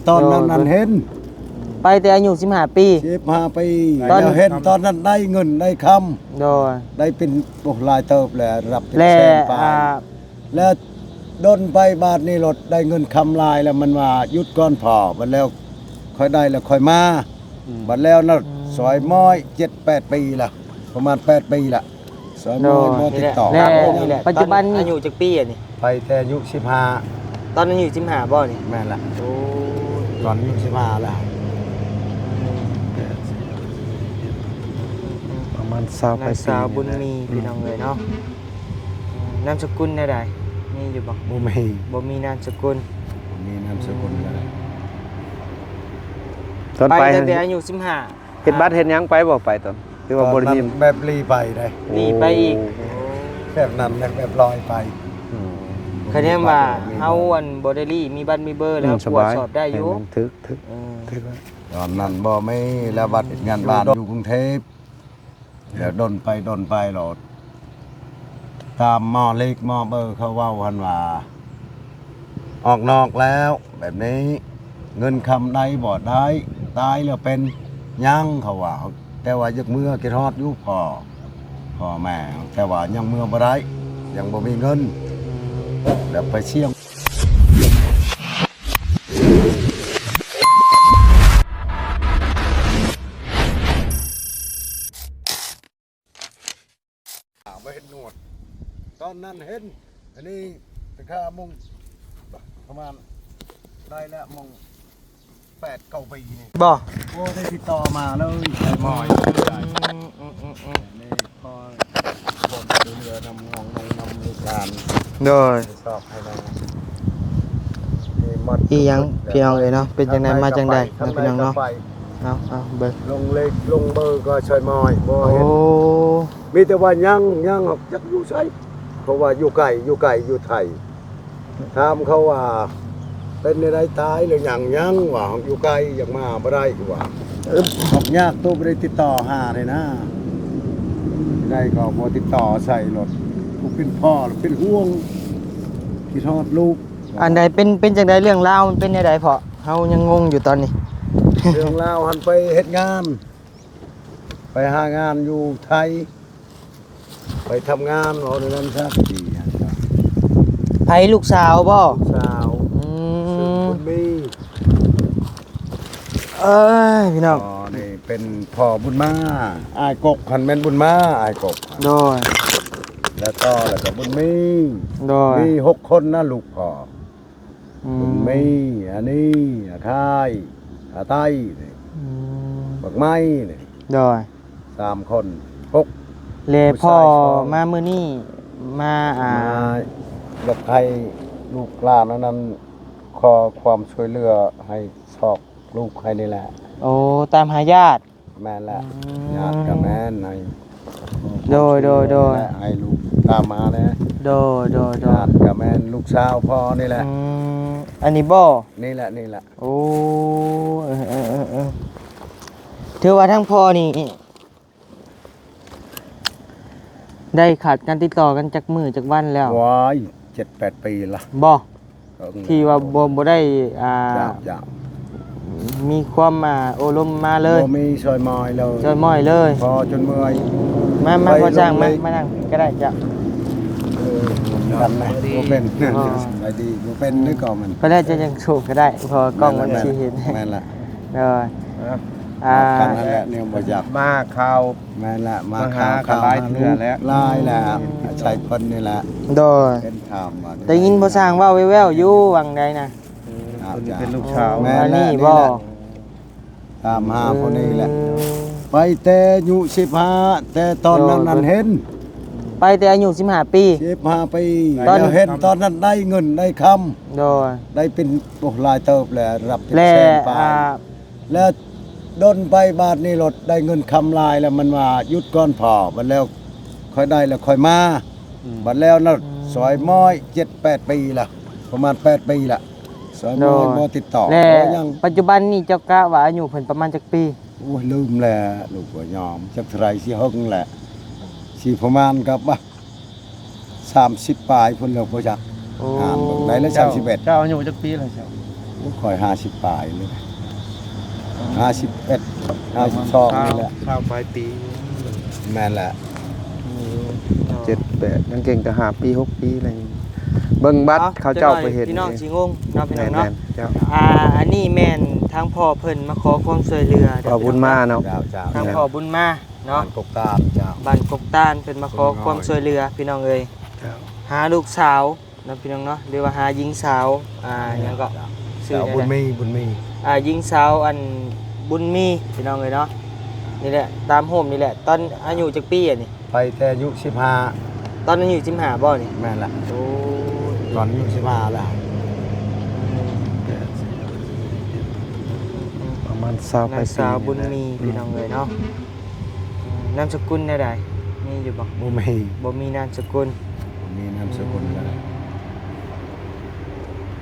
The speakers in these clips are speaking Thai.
ตอนนั้นเห็นไปแต่อายุ15 ปี15 ปีแล้วเห็นตอนนั้นได้เงินได้คำโดยได้เป็นหลายเติบแหละรับเป็น และ แสนไปแล้วดนไปบาทนี่รถได้เงินคำลายแล้วมันว่าหยุดก่อนพอบัดแล้วค่อยได้แล้วค่อยมาบัดแล้วน่ะซอยม้อย7-8 ปีละประมาณ8 ปีละซอยม้อยบ่ติดต่อ และปัจจุบันอายุจักปีอ่ะนี่ ไปแต่อายุ15ตอนนั้นอายุ15บ่นี่แม่นล่ะ โอ้ ตอนอายุ15แล้วประมาณ20 นางสาวบุญมีพี่น้องเลยเนาะนามสกุลได้ใดมีอยู่บ่ บ่มี บ่มีนามสกุล มีนามสกุลแล้ว ตอน ไป ไป ตั้งแต่อายุ15 เฮ็ดบัตรเฮ็ดหยังไปบ่ไปตอนคือว่าบ่ได้มี แบบรีไปได้ นี่ไปอีก แบบนั้นแบบลอยไป คะแนนว่าเฮาอันบ่ได้รีมีบัตรมีเบอร์แล้ว ส ตรวจ บาย สอบได้อยู่ ถึก เออ ตอนนั้นบ่ไม่แล้วบัดงานบ้านอยู่กรุงเทพเดี๋ยวดนไปโหลดตามหม้อเล็กหม้อเบอร์เขาเว้ากันว่าออกนอกแล้ว แบบนี้เงินคำใดบ่ได้ตายแล้วเป็นยังเขาว่าแต่ว่ายักเมื่อกินฮอดอยู่พ่อแม่แต่ว่ายังเมื่อบ่ได้ยังบ่มีเงินแล้วไปเชี่ยงไม่เห็นหนวดตอนนั้นเห็นอันนี้ราคามงประมาณได้แล้วมง8-9 ปีนี่ บ่ โอ้ได้ติดต่อมาเลยไอ้หมอยนี่พอผมดูเรือนำงองนำลูกหลาน โดย สอบให้ได้ อีหยังพี่น้องเอ้ยเนาะเป็นจังไดมาจังไดเนาะพี่น้องเนาะเอาเบิ่ง ลงเล็กลงเบอร์ก็ช่วยมอยบ่ โอ้ เห็นมีแต่ว่ายังจักอยู่ไสเพราะว่าอยู่ไกลอยู่ไทยถามเขาว่าเป็นในใดตายหรือยังว่าอยู่ไกลอยากมาบ่ได้คือว่าออกยากตัวบ่ได้ติดต่อหาเลยนะได้ก็บ่ติดต่อใส่รถผู้เป็นพ่อเป็นห่วงคิดฮอดลูก อันใดเป็นจังไดเรื่องราวมันเป็นจังไดเพาะเฮายังงงอยู่ตอนนี้ เรื่องราวหันไปเฮ็ดงาน ไปหางานอยู่ไทย ไปทำงานเอาในนั้นสักที ไผลูกสาวบ่ สาว ซึ่งคุณมี เอ้ยพี่น้อง นี่เป็นพ่อบุญมาอายกกหันแม่นบุญมาอายกก โดย แล้วก็บุญมี โดย มี6 คนนะลูกพ่อ อื บุญมีอันนี้อาคายอาไต้นี่ อืม บักไม้นี่ โดย 3 คน6 เลพ่อมามื้อนี้มามาแบบให้ลูกหลานนั้นขอความช่วยเหลือให้ชอบลูกให้นี่แหละ โอ้ตามหาญาติ แม่นแหละ อืม ญาติกับแม่นให้ โดย ให้ลูกตามมานะ โดย ญาติกับแม่นลูกสาวพ่อนี่แหละ อืมอันนี้บ่ นี่แหละ โอ้ถือว่าทั้งพ่อนี่ได้ขาดการติดต่อกันจากมือจากวันแล้ว ว้าย7-8 ปีละ บ่ที่ว่าบ่ได้ยาว มีความโอลมมาเลย บ่มีซอยมอยเลย จอยม้อยเลย พอจนเมื่อย มาพอจ้างมานั่งก็ได้จ้ะ กันนะบ่เป็น อ๋อ ไปดีบ่เป็นนึกก่อนมัน ก็ได้จะยังโชว์ก็ได้พอกล้องมันสิเห็น แม่นละ เด้อกันนั่นแหละเนี่ยบ่อยาก มาข่าว แม่นละมา มาหา ข่าว หลายเทื่อแล้ว ลายแล้วใช้คนนี่แหละ โดย เป็นข่าวมา แต่ยินบ่สร้างว่าแว่วๆอยู่วังใดนะ คนนี้เป็นลูกชาว แม่ อัน แหละ นี้ นี่ บ่ แหละตามหาคนนี้แหละ ไปแต่อายุ15แต่ตอนนั้นเห็น ไปแต่อายุ15 ปี 15 ปี ตอน แล้วเห็นตอนนั้นได้เงินได้คำ โดย ได้เป็นหลายเติบแหละรับเป็น และ แสนไปแล้วดนไปบาทนี่รถได้เงินคำลายแล้วมันว่าหยุดก่อนพอบัดแล้วค่อยได้แล้วค่อยมาบัดแล้วน่ะซอยม้อย7-8 ปีละประมาณ8 ปีละซอยม้อยบ่ติดต่อ และ บ่ยัง ปัจจุบันนี่เจ้ากะว่าอายุเพิ่นประมาณจักปี โอ้ยลืมแล้วลูกว่ายอมจักเท่าไหรสิหึงแหละสิประมาณกับว่า30 ปลายพุ่นแล้วบ่จัก โอ้ อ่านเบิ่งได้แล้ว31 เจ้าอายุจักปีแล้วเจ้า ค่อย50ปลายเลย51 52นี่แหละ ข้าวปลายปี แม่นแหละ 7-8ยังเก่งก็5 ปี 6 ปีอะไรอย่างงี้เบิ่งบัตรเขาเจ้าไปเห็น พี่น้องสิงงเนาะพี่น้อง แม่ เนาะ นๆเจ้า อันนี้แม่นทางพ่อเพิ่นมาขอความช่วยเหลือ ขอบคุณมาเนาะ เจ้าเจ้า ทางพ่อบุญมาเนาะ บ้านกกตามเจ้า บ้านกกตานเพิ่นมาขอความช่วยเหลือพี่น้องเอ้ย เจ้า หาลูกสาวเนาะพี่น้องเนาะหรือว่าหาหญิงสาวหยังก็ชื่อ เอา อะไร บุญมีบุญมี หญิงสาวอันบุญมีพี่น้องเอ้ยเนาะนี่แหละตามโฮมนี่แหละตอนอายุจักปีอ่ะนี่ ไปแต่อายุตอนอายุ15บ่นี่ 15แม่นแหละ โอ้ ตอนอายุ15แล้ว ประมาณ20ไป นาง ปี สาวบุญมีพี่น้องเอ้ยเนาะนามสกุลใดๆมีอยู่บ่ บ่มี บ่มีนามสกุล บ่มีนามสกุลแล้ว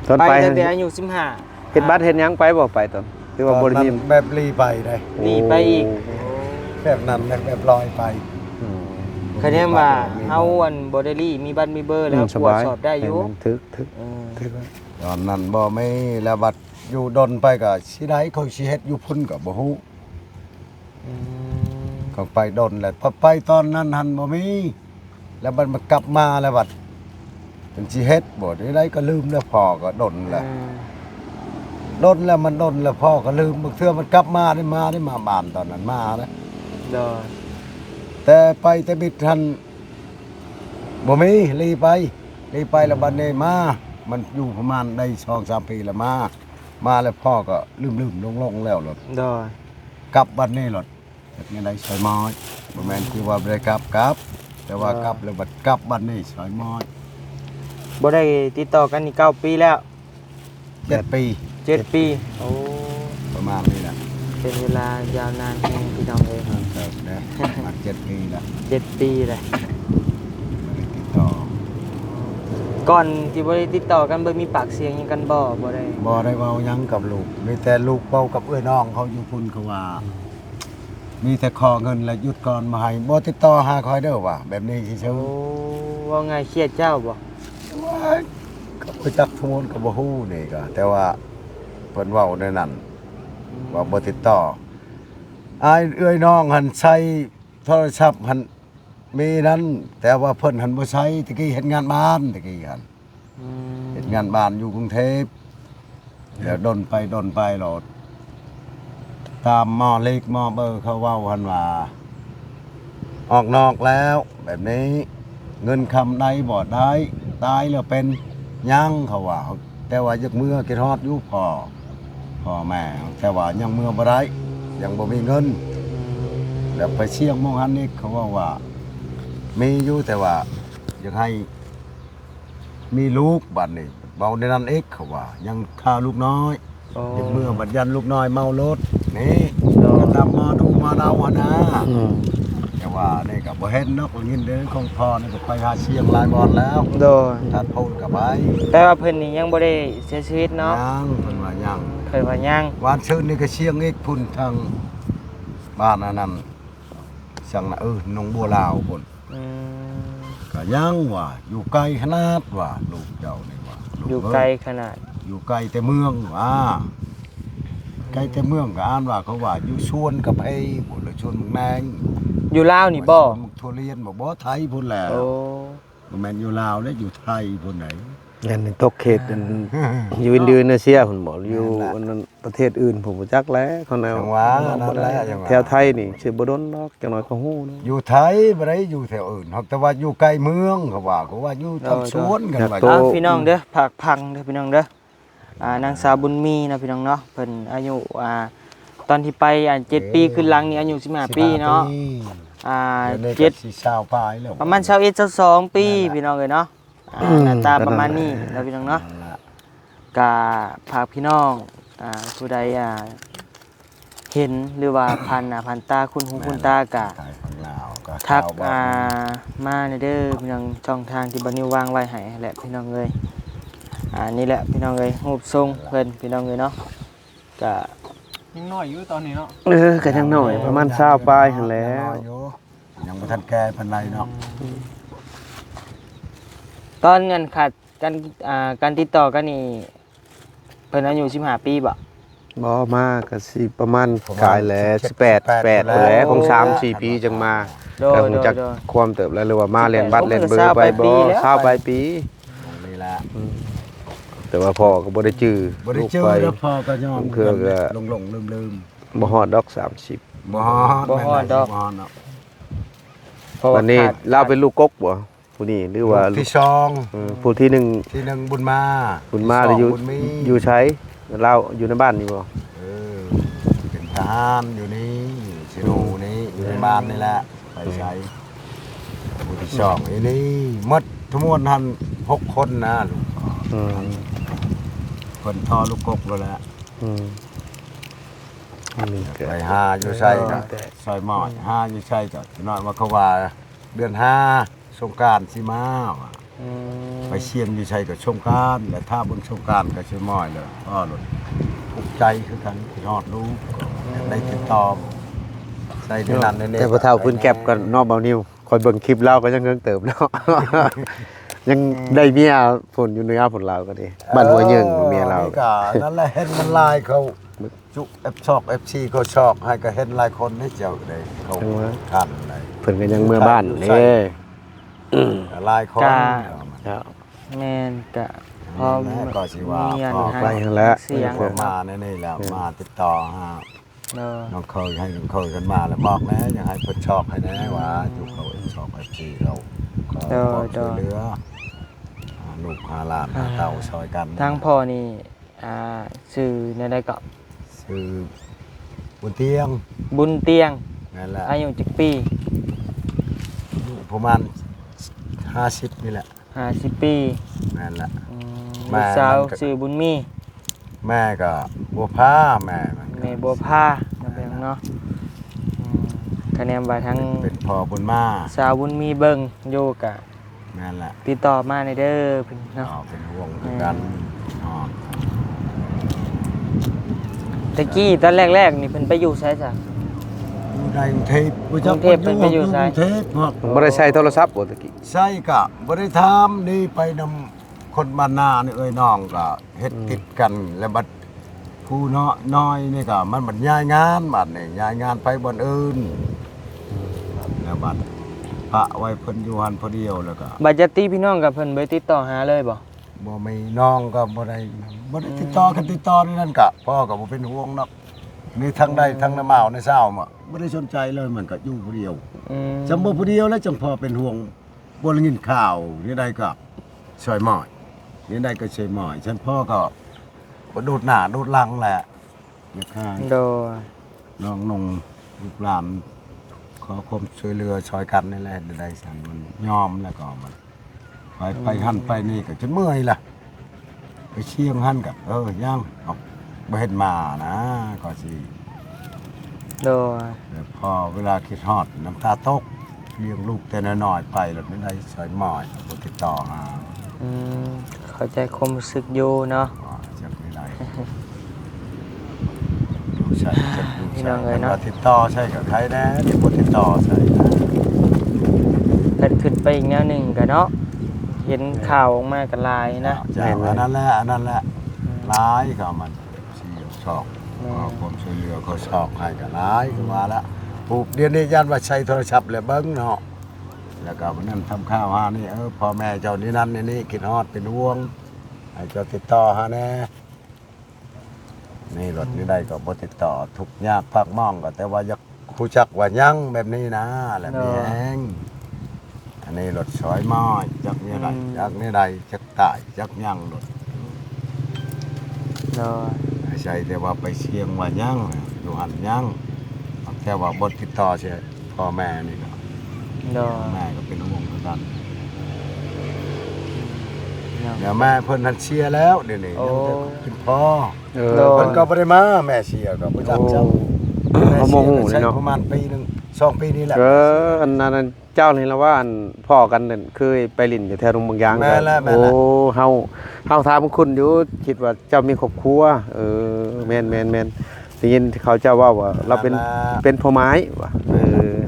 ตอน ไป ไป ตั้งแต่อายุ15 เฮ็ดบัตรเฮ็ดหยังไปบ่ไปตอนคือว่าบ่ได้มี ตอนนั้นแบบรีไปได้ หนีไปอีก แบบนั้นแบบลอยไป คะแนนว่าเฮาอันบ่ได้รีมีบัตรมีเบอร์แล้ว ส ตรวจ บาย สอบได้อยู่ ถึก เออ ตอนนั้นบ่ไม่แล้วบัดอยู่ดนไปก็สิได้เขาสิเฮ็ดอยู่พุ่นก็บ่ฮู้ อืม ก็ไปดนแหละพอไปตอนนั้นหันบ่มีแล้วบัดมากลับมาแล้วบัดเป็นสิเฮ็ดบ่ได้ก็ลืมแล้วพ่อก็ดนแหละดนแล้วมันดนแล้วพ่อก็ลืมบางเทื่อมันกลับมาได้มาบ้านตอนนั้นมานะ ดอ แต่ไปแต่บิดทันบ่มีรีไปแล้วบัดนี้มามันอยู่ประมาณได้2-3 ปีแล้วมาแล้วพ่อก็ลืมลงแล้วหรอก ดอก ลับบัดนี้หรอกเฮ็ดยังไดซอยม้อยบ่แม่นคือว่าบ่ได้กลับ แต่ว่ากลับแล้วบัดกลับบัดนี้ซอยม้อย บ่ได้ติดต่อกันนี่9ปีแล้ว 7 ปี 7 ปีโอ้ ประมาณนี้แหละ เป็นเวลายาวนานแฮงพี่น้องเอ้ย เติบนะมา7 ปีแล้ว 7 ปีเลย บ่ได้ติดต่อ ก่อนที่บ่ได้ติดต่อกันบ่มีปากเสียงหยังกันบ่ได้ บ่ได้เว้าหยังกับลูกมีแต่ลูกเว้ากับเอื้อน้องเขาอยู่พุ่นเขาว่า มีแต่ขอเงินแล้วหยุดก่อนมาให้บ่ติดต่อหาคอยเด้อว่าแบบนี้สิ โอ้ เชิง ว่าไงเครียดเจ้าบ่ ว่าก็บ่จักทุมนก็บ่ฮู้นี่ก็แต่ว่าเพิ่นเว้าในนั้นว่าบ่ติดต่ออ้ายเอื้อยน้องหันใช้โทรศัพท์หันมีนั้นแต่ว่าเพิ่นหันบ่ใช้ตะกี้เฮ็ดงานบ้านตะกี้หัน อืม เฮ็ดงานบ้านอยู่กรุงเทพแล้วดนไปโลดตามหม้อเล็กหม้อเบอร์เขาเว้าหันว่าออกนอกแล้ว แบบนี้เงินคำใดบ่ได้ตายแล้วเป็นยังเขาว่า แต่ว่ายักเมื่อกินฮอดอยู่พ่อแม่แต่ว่ายังเมื่อบ่ได้ยังบ่มีเงิน แล้วไปเชียงมองหันนี่เขาว่ามีอยู่แต่ว่าอยากให้มีลูกบัดนี้เบาในนั้นเอกเขาว่า ยังฆ่าลูกน้อย โอ้ อยากเมื่อบัดยันลูกน้อยเมารถนี่ก็ตามมาดูมาเดาหนนะแต่ว่านี่ก็บ่เห็นเนาะก็ยินเด้อของพ่อนี่ก็ไปหาเชียงหลายบอนแล้ว โดย ตัดพูดกับไป แต่ว่าเพิ่นนี่ยังบ่ได้เสียชีวิตเนาะ ยังเพิ่นว่ายัง เพิ่นว่ายัง วานชื่นนี่ก็เชียงอีกพุ่นทางบ้านอันนั้นสังน่ะหนองบัวลาวพุ่น อืม ก็ยังว่าอยู่ไกลขนาดว่าลูกเจ้านี่ว่าลู อยู่ไกลขนาด อยู่ไกลแต่เมืองว่าไกลแต่เมืองก็อ่านว่าเขาว่าอยู่ชวนกับไผพุ่นหรือชวนเมืองแมง อยู่ลาวนี่บ่ ชวนเมืองทุเรียนบ่ไทยพุ่นแหละ โอ้ บ่แม่นอยู่ลาวแล้วอยู่ไทยพุ่นไหน ยันตกเขตเป็นอยู่อินโดนีเซียผมบอกอยู่อันนั้นประเทศอื่นผมบ่จักแล้วเขาแนว จังหวะนั่นแหละจังหวะ แถวไทยนี่สิบ่โดนดอกจังน้อยก็ฮู้เนาะ อยู่ไทยบ่ได้อยู่แถวอื่นครับแต่ว่าอยู่ใกล้เมืองเขาว่าอยู่ทำสวนกันว่า พี่น้องเด้อผักพังเด้อพี่น้องเด้อนางสาวบุญมีนะพี่น้องเนาะเพิ่นอายุตอนที่ไป7 ปีขึ้นหลังนี่อายุ15 ปีเนาะเจ็ด 7 สิ20ปลายแล้ว ประมาณ21 22ปีพี่น้องเอ้ยเนาะหน้าตาประมาณนี้นะพี่น้องเนาะกะฝากพี่น้องผู้ใดเห็นหรือว่าผ่านตาคุณหูคุณตากะ ทางฝั่งลาวก็ ทัก ข่าวว่า มาในเด้อพี่น้องช่องทางที่บันนิววางไว้ให้แหละพี่น้องเอ้ยนี่แหละพี่น้องเอ้ยรูปทรงเพิ่นพี่น้องเอ้ยเนาะกะ ยังน้อยอยู่ตอนนี้เนาะ ก็ยังน้อยประมาณ20ปลายหั่นแหล้ว ยังบ่ทันแก่ปานใดเนาะ ตอนเงินขาดการติดต่อกันนี่ เพิ่นอายุ15ปีบ่ บ่มาก็สิประมาณกายแหล้ว18 8แหล้วของ3-4 ปีจังมา โด ก็ ย คง โดย จัก โดย ความเติบแล้วหรือว่ามาเรียนบัตร 18 เรียนเบอร์ไปบ่20ปลายปี นี่แหละ แต่ว่าพ่อก็บ่ได้จื้อ บ่ได้เจอ ลูกไป แล้วพ่อก็ยอม เพื่อก็ หลงลืม บ่ฮอดดอก30 บ่ฮอด บ่ฮอดดอก บ่ฮอดดอก เพราะว่า วันนี้ ขาด เราเป็นลูกกกบ่ผู้นี้หรือว่า ที่สอง ผู้ที่หนึ่ง ที่หนึ่งบุญมา บุญมา ที่ส อยู่ บุญมี อยู่ใช้เราอยู่ในบ้านนี่บ่ เออเป็นทหารอยู่นี่ชิโนนี่อยู่ในบ้านนี่แหละไปใช้ผู้ที่สองไอ้นี่หมดทั้งมวลทัน6คนนะลูก อืม คนทอลูกกกแล้วแหละ อืมอันนี้ก็ ไปหาอยู่ใช่ก็ซอยหมอดหาอยู่ใช่ก็น้อยมาเขาว่าเดือน5สงกรานต์สิมาว่ะ อืม ไปเชียงอยู่ใช่ก็สงกรานต์และถ้าบนสงกรานต์ก็สิม้อยเลยพ่อหลุดภูมิใจคือกันที่ฮอดลูกก็ได้ติดต่อใส่ในนั้นใน แต่พอเท่าพื้นแก็บก็นอกเบานิ้วคอยเบิ่งคลิปเราก็ยังเงิงเติบเนาะ ยังได้เมียผลอยู่เนื้อผลเราก็ดีบ้านหัวยิงเมียเรา ก็นั่นแหละเห็นมันลายเขาจุเอฟชอก FC เขาชอกให้ก็เห็นหลายคนให้เจ้าเลยเขาทันเลย เพิ่นก็ยังเมื่อบ้านเด้ ลายคน ครับ แม่นก็พอ แล้วก็สิว่า มีอัน พอ ให้ ไปหั่นแหละ เสียง คนมาในนี่แหล้วมาติดต่อหา เนาะ น้องเคยให้น้องเคยกันมาแล้วบอกแล้วอยากให้เพิ่นชอกให้แน่ว่าจุเขาชอก FC เราก็บอกช่วยเหลือลูกหาหลานหาเต่าซอยกัน ทางพ่อนี่ชื่อในใดก็ คือบุญเตียง บุญเตียง นั่นแหละ อายุจักปี ประมาณ50นี่แหละ 50ปี นั่นแหละ อืม แม่ ลูกสาว มันก็ ชื่อบุญมี แม่ก็บัวผ้าแม่มันก็ แม่บัวพาเนาะเพียงเนาะอืมคะแนนว่าทั้ง เป็นพ่อบุญมา สาวบุญมีเบิ่งอยู่กะ นั่นแหละ ติดต่อมาในเด้อเพิ่นเนาะ เป็นห่วงคือกันอ๋อ ตะกี้ตอนแรกๆนี่เพิ่นไปอยู่ไสจ้ะ อยู่ในกรุงเทพ กรุงเทพเป็นไปอยู่ไส กรุงเทพครับ บ่ได้ใช้โทรศัพท์บ่ตะกี้ ใช่กะบ่ได้ทำนี่ไปนำคนบ้านนานี่เอ้ยน้องก็เฮ็ดติดกันแล้วบัดผู้น้อยนี่ก็มันบัดย้ายงานบัดนี่ย้ายงานไปบ่อนอื่นแล้วบัดพระไว้เพิ่นอยู่หันพอเดียวแล้วก็ บัดจะตีพี่น้องกับเพิ่นบ่ติดต่อหาเลยบ่ บ่มีน้องก็บ่ได้ติดต่อกันติดต่อนี่นั่นกะพ่อก็บ่เป็นห่วงเนาะนี่ทั้งใดทั้งน้ำเมาในเช้าบ่ได้สนใจเลยมันก็อยู่ผู้เดียว อืม จำบ่ผู้เดียวแล้วจังพ่อเป็นห่วงบ่ได้ยินข่าวนี่ใดก็ช่วยหมอยนี่ใดก็ช่วยหมอยฉันพ่อก็บ่ดูดหน้าดูดหลังแหละอย่าคาย โดย น้องนงลูกหลานขอความช่วยเหลือช่วยกันนี่แหละได้สั่นมันยอมแล้วก็มันไปหั่นไปนี่ก็จนเมื่อยล่ะไปเชียงหั่นกับยังเอาบ่เห็นมานะก็สิ โดย แต่พอเวลาคิดฮอดน้ำตาตกเลี้ยงลูกแต่น้อยๆไปแล้วไม่ได้ช่วยหมอยบ่ติดต่อหา อืมเข้าใจความรู้สึกอยู่เนาะ จักไม่ได้ใช่จักดู พี่ ใช่ น้องเอ้ยเนาะ แต่ว่ติดต่อใช่กับใครแน่ที่บ่ติดต่อใช่นะ เกิดขึ้นไปอีกแนวหนึงก็เนาะเห็นข่าวออกมาก็หลายนะ จ้าอันนั้นแหละร้ายก็มันที่ชอบขอความช่วยเหลือเขาชอบให้ก็ร้ายก็ว่าละปลูกเดี๋ยวนี้ยันว่าใช้โทรศัพท์แล้วเบิ่งเนาะแล้วก็วันนั้นทำข้าวหานี่พ่อแม่เจ้านี่นั่นนี่คิดฮอดเป็นห่วงให้เจ้าติดต่อหาแน่นี่รถนี่ได้ก็บ่ติดต่อทุกข์ยากพักม่องก็แต่ว่าอยากรู้จักว่ายังแบบนี้นะแหละมีแฮงอันนี้รถสอยม้อยจักนี่ใดจักนี่ใดจักตายจักยังรถ โดย ใช่แต่ว่าไปเชียงว่ายังอยู่หันยังแต่ว่าบ่ติดต่อใช่พ่อแม่นี่ก็ โดย แม่ก็เป็นห่วงเหมือนกัน เนาะ เดี๋ยวแม่เพิ่นทันเชียร์แล้วเดี๋ยวนี้ โอ้ ยังแต่เป็นพ่อ โดย เพิ่นก็บ่ได้มาแม่เชียร์ก็บ่จักจัง เขาโมโหเลยเนาะ ประมาณปีหนึง2 ปีนี่แหละ อันนั้นเจ้านี่ละว่าอันพ่อกันนั่นเคยไปลิ้นอยู่แถวโรงบางยาง แม่ละ โอ้เฮาถามคุณอยู่คิดว่าเจ้ามีครอบครัวแม่นได้ยินเขาเจ้าว่าเราเป็นพ่อไม้ว่ะ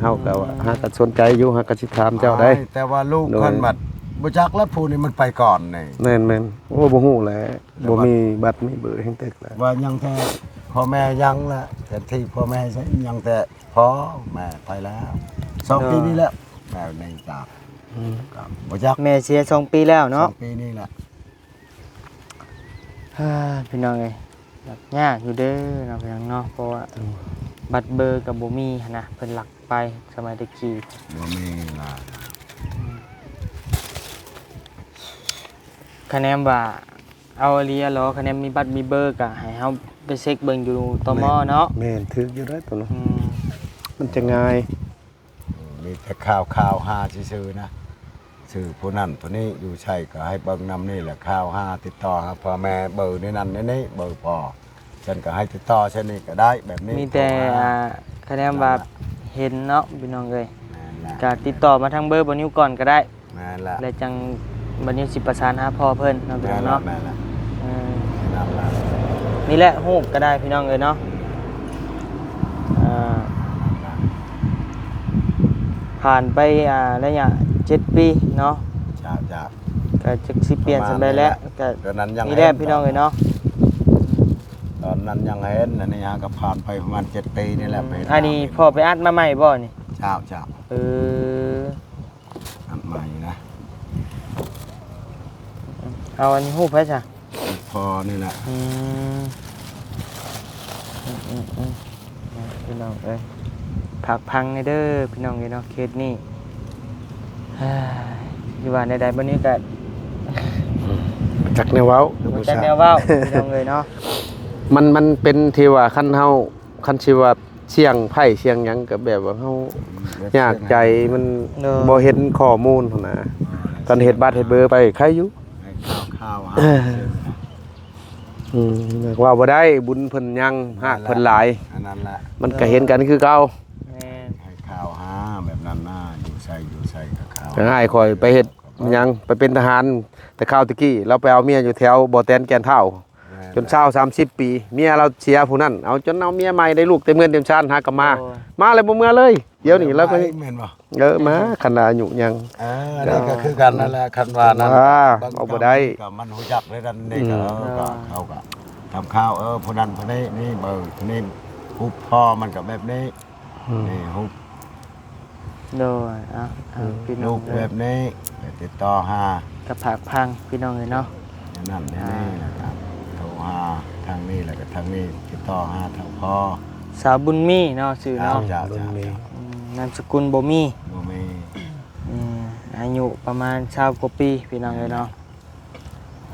เฮาก็ว่าหาก็สนใจอยู่หาก็สิถามเจ้าได้ แต่ว่าลูกเพิ่นบัด บ่จักแล้วผู้นี่มันไปก่อนนี่ แม่นๆโอ้บ่ฮู้แหล้วบ่มีบัตรมีเบอร์แห่งตึกแล้ว ว่ายังแต่พ่อแม่ยังละแต่ที่พ่อแม่ใช้ยังแต่พ่อแม่ไปแล้ว2 ปีนี้แล้วแม่ในจากครับบ่จัก แม่เสีย2 ปีแล้วเนาะ 2 ปีนี้แหละ พี่น้องเอ้ยแบบยากอยู่เด้อเนาะพี่น้องเนาะเพราะว่าบัตรเบอร์กับบ่มีหั้นนะเพิ่นหลักไปสมัยตะกี้ บ่มีล่ะ คะแนนว่าเอาอีหลีอะเหรอคะแนนมีบัตรมีเบอร์ก็ให้เฮาไปเช็คเบิ่งอยู่ตมเนาะ แม่นถึกอยู่เด้อตัวเนาะ อืม มันจะง่าย มีแต่ข่าวหาซื่อๆนะชื่อผู้นั้นผู้นี้อยู่ใช่ก็ให้เบิ่งนำนี่แหละข่าวหาติดต่อหาพ่อแม่เบอร์นี่นั่นนี่เบอร์พ่อฉันก็ให้ติดต่อเช่นนี้ก็ได้แบบนี้ มีแต่คะแนนว่าเห็นเนาะพี่น้องเอ้ย แม่นละ ก็ติดต่อมาทางเบอร์บ่นิ้วก่อนก็ได้ แม่นละ แล้วจังบ่นิ้วสิประสานหาพ่อเพิ่นเนาะพี่ แม่ น้อง นละ เนาะ แม่นละ อืม นั่นละ นี่แหละฮูกก็ได้พี่น้องเอ้ยเนาะผ่านไประยะ7 ปีเนาะ จ้า ก็จักสิเปลี่ยนสำได้แล้วก็ ตอนนั้นยัง นี่แหละพี่น้องเอ้ยเนาะ ตอนนั้นยังเห็นอันนี้ฮะก็ผ่านไปประมาณ7 ปีนี่แหละไป อันนี้พ่อไปอัดมาใหม่บ่นี่ เจ้า เออ อันใหม่นะ เอาอันนี้ฮู้ไผจ้ะ พอนี่แหละ อืมพี่น้องเอ้ยผักพังในเด้อพี่น้องเอ้ยเนาะเคสนี้เฮ้ยอยู่ว่าใดๆบ่นี้ก็ จักแนวเว้า บ่จักแนวเว้าพี่น้องเอ้ยเนาะ มันเป็นที่ว่าคันเฮาคันสิว่าเสี่ยงไผเสี่ยงหยังก็แบบว่าเฮายากใจมันบ่เห็นข้อมูลพุ่นน่ะตอนเฮ็ดบัตรเฮ็ดเบอร์ไปใครอยู่ ให้ข่าวหา ว่าบ่ได้บุญเพิ่นยังฮะเพิ่นหลาย อันนั้นแหละ มันก็เห็นกันคือเก่า แม่น ให้ข่าวหาแบบนั้นน่าอยู่ใส่กับข่าว ก็ง่ายคอยไปเฮ็ดหยังไปเป็นทหารแต่ข้าวตะกี้เราไปเอาเมียอยู่แถวบ่อแตนแก่นเฒ่าจนเช้า30 ปีเมียเราเสียผู้นั้นเอาจนเอาเมียใหม่ได้ลูกเต็มเงินเต็มชาติหากลับมาเลยบ่เมื่อเลยเดี๋ยวนี้เราก็ แม่นบ่ มาขนาดอายุยัง นี่ก็คือกันนั่นแหละคันว่านั้น เอาบ่ได้ ก็มันฮู้จักเลยนั่นนี่ก็เขาก็ทำข้าวผู้นั้นผู้นี้นี่เบอร์ผู้นี้ฮุบพ่อมันก็แบบนี้นี่ฮุบ โดยพี่น้ ลู อง ก เอ้ แบ ย บนี้ไปติดต่อหา กับผักพังพี่น้องเอ้ยเนาะ อย่างนั้นนี่นะครับโทรหาทางนี้แล้วก็ทางนี้ติดต่อหาทางพ่อ สาวบุญมีเนาะชื่อเนาะ เจ้า นามสกุลบ่มี บ่มี อายุประมาณ20 กว่าปีพี่น้องเอ้ยเนาะ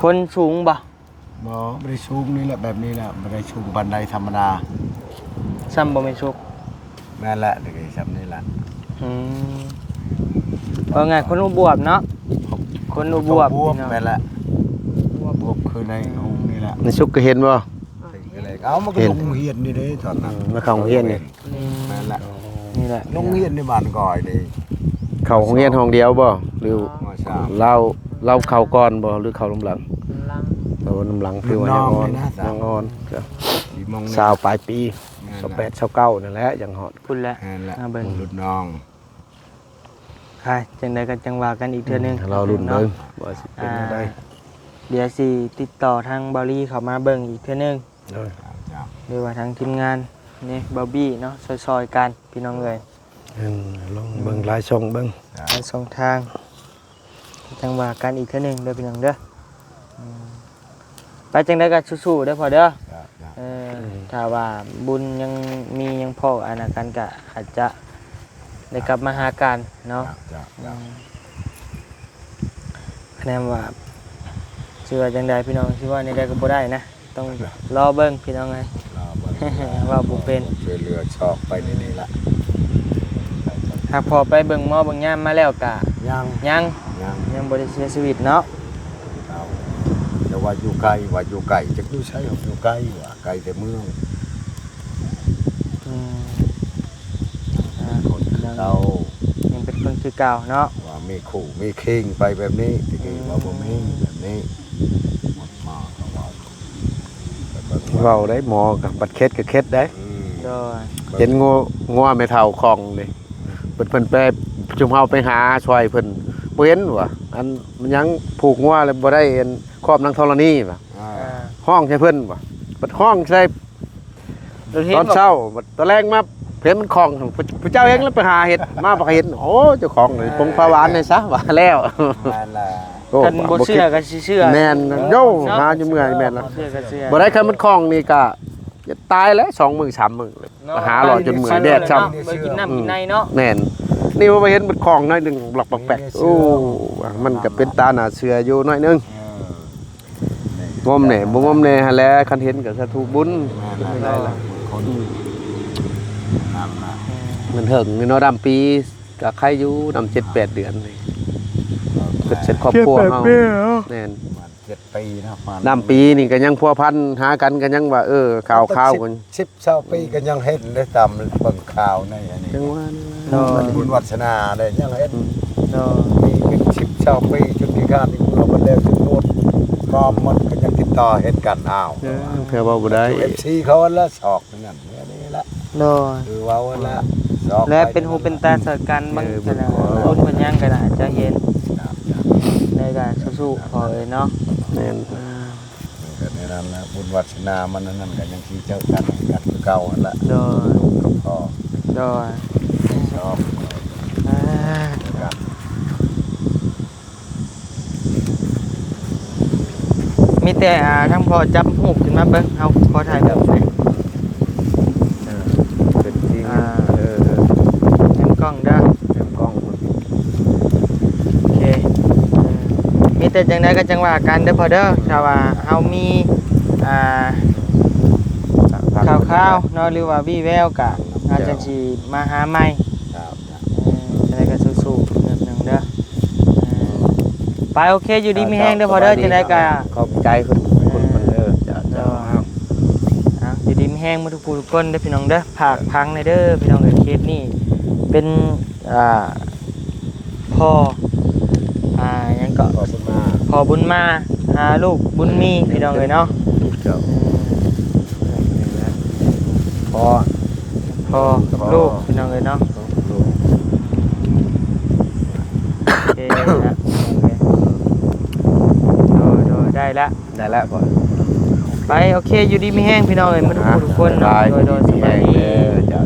คนสูงบ่ บ่ได้สูงนี่แหละแบบนี้แหละบ่ได้สูงบันไดธรรมดา ซ้ำบ่แม่นสุก แม่นแหละเด็กๆซ้ำนี่แหละ เพราะไงคนอุบวบเนาะคนอุบวบพี่น้อง แม่นแหละบวบคือในห้องนี่แหละ ในสุกก็เห็นบ่ ถึงอะไรเอามันก็ลงเฮียนนี่เด้ตอนนั้น มาเข้าโรงเรียนนี่ แม่นแหละ นี่แหละ ลงเฮียนในบ้านก่อยนี่ เข้าโรงเรียนห้องเดียวบ่หรือ มสาม เราเข้าก่อนบ่หรือเข้าลำหลัง ลัง เราลำหลังคือว่ายังอ่อนยังอ่อนจ้ะ สี่โมง สาวปลายปี แม่น 28 29นั่นแหละยังฮอด คุณแหละ แม่นแหละ เบิ่ง รุ่นน้อง ใช่จังใดก็จังว่ากันอีกเทื่อนึง เรารุ่นเบิ่ เนาะ งว่าสิเป็นจังได๋ เดี๋ยวสิติดต่อทางบอลี่เข้ามาเบิ่งอีกเทื่อนึง เด้อ จ้า หรือว่าทางทีมงานนี่บอบบี้เนาะซอยๆกันพี่น้องเอ้ย ลองเบิ่งหลายช่องเบิ่ง ทางสองทางจังว่ากันอีกเทื่อนึงเด้อพี่น้องเด้อไปจังไดก็สู้ๆเด้อพ่อเด้อ จ้า ถ้าว่าบุญยังมียังพออันนั้นกันก็อาจจะได้กลับมาหากันเนาะ จ้า คะแนนว่าชื่อว่าจังใดพี่น้องชื่อว่าในใดก็บ่ได้นะต้องรอเบิ่งพี่น้องไง ว่าบ่เป็น ช่วยเหลือชอบไปในนี้ละ หากพอไปเบิ่งหมอเบิ่งยามมาแล้วก็ ยัง ยังบ่ได้เสียชีวิตเนาะ เอาแต่ว่าอยู่ไกลจะอยู่ใช้อยู่ไกลว่าไกลแต่เมือง อืม คนเรา ยังเป็นคนคือเก่าเนาะ ว่ามีขู่มีคิงไปแบบนี้ตะกี้ว่าบ่มีแบบนี้หมดมาก็ว่า เว้าได้หมอกับบัดเคสก็เคสได้ โดย เห็นงัวแม่เฒ่าของนี่เพิ่นไปจุมเฮาไปหาช่วยเพิ่นบ่เห็นว่ะ อันมันยังผูกงัวเลยบ่ได้เอ็นครอบนางธรณีป่ะ อ่า ห้องใช่เพิ่นป่ะบัดห้องใช่ เราเห็น ตอน บอก เช้าบัดตอนแรกมาเห็นมันคลองพระเจ้าเองแล้วไปหาเห็ดมาบ่เห็นโอ้เจ้าของเลยปงปลาหวานเลยซะว่าแล้ว นั่นแหละ โอ้ กันบ่เชื่อก็สิเชื่อ แม่นโย่ เนาะ หาอยู่เมื่อยแม่นแล้ว บ่เชื่อก็เชื่อ บ่ได้คันมันคลองนี่ก็จะตายแล้ว2 มื้อ 3 มื้อเลยไปหาหลอดจนเมื่อยแดดช้ำ ไปกินน้ำกินในเนาะ แม่นนี่ว่าไปเห็นมันคลองน้อยหนึงหลอกแปลกๆโอ้มันก็เป็นตาหน้าเสืออยู่น้อยหนึงงมแหน่บ่งมแหน่หั่นแหละคันเห็นก็สาธุบุญ ไม่ได้ละคนนั่นละ มันเหิงเนาะดำปีก็ใครอยู่ดำ7-8 เดือนเลยเป็นเสร็จครอบครัวเฮาแน่น มัน7 ปีนะมัน ดำปีนี่ก็ยังพัวพันหากันก็ยังว่าข่าวกัน 10 ปีก็ยังเห็นได้ตามเบิ่งข่าวในอันนี้ จังว่า เนาะ บุญวัฒนาเลยยังเห็น เนาะ มีเป็น10 ปีจนที่การที่เราบ่แล้วถึงโนดก็มันก็ยังติดต่อเฮ็ดกันอ้าว เพื่อว่าบ่ได้ FC เขาละสอกนั่นนี่ละ เนาะ คือว่าละสอก และเป็นหูเป็นตาสอดกันบางขณะรุ่นเพิ่นยังก็น่าจะเห็นในการสู้ๆพอเลยเนาะ แม่น ก็ในนั้นละบุญวัฒนามันนั่นก็ยังที่เจ้ากันคือเก่าหั่นละ โดย ลูกกับพ่อ โดย ชอบ อ่า กัน มีแต่ทั้งพอจับหูขึ้นมาเบิ่งเอาขอถ่ายแบบนี้ เป็นจริง เห็นกล้องเด้อ เป็นกล้อง โอเคมีแต่จังไดก็จังว่ากันเด้อพอเด้อถ้าว่าเฮามีอ่าข่าวๆเนาะหรือว่าวี่แววก็อาจจะสิมาหาใหม่ ครับ จังไดก็สู้ๆนิดนึงเด้อไปโอเคอยู่ดีมีแห้งเด้อพอเด้อจังไดก็ ขอบใจคุณจะ อยู่ดีมีแห้งหมาทุกผู้ทุกคนเด้อพี่น้องเด้อผากพังในเด้อพี่น้องเอ้ยเคสนี่เป็นพ่อยังก็ ขอบคุณมาก พ่อบุญมาหาลูกบุญมีพี่น้องเอ้ยเนาะ เจ้าพอ พ่อกับลูกพี่น้องเอ้ยเนาะโอเคนะโอเคโดยได้ละ ได้แล้วก่อน ไปโอเคอยู่ดีมีแห้งพี่น้องเอ้ยหมาทุกผู้ทุกคนเนาะโดยสบายดี เจ้า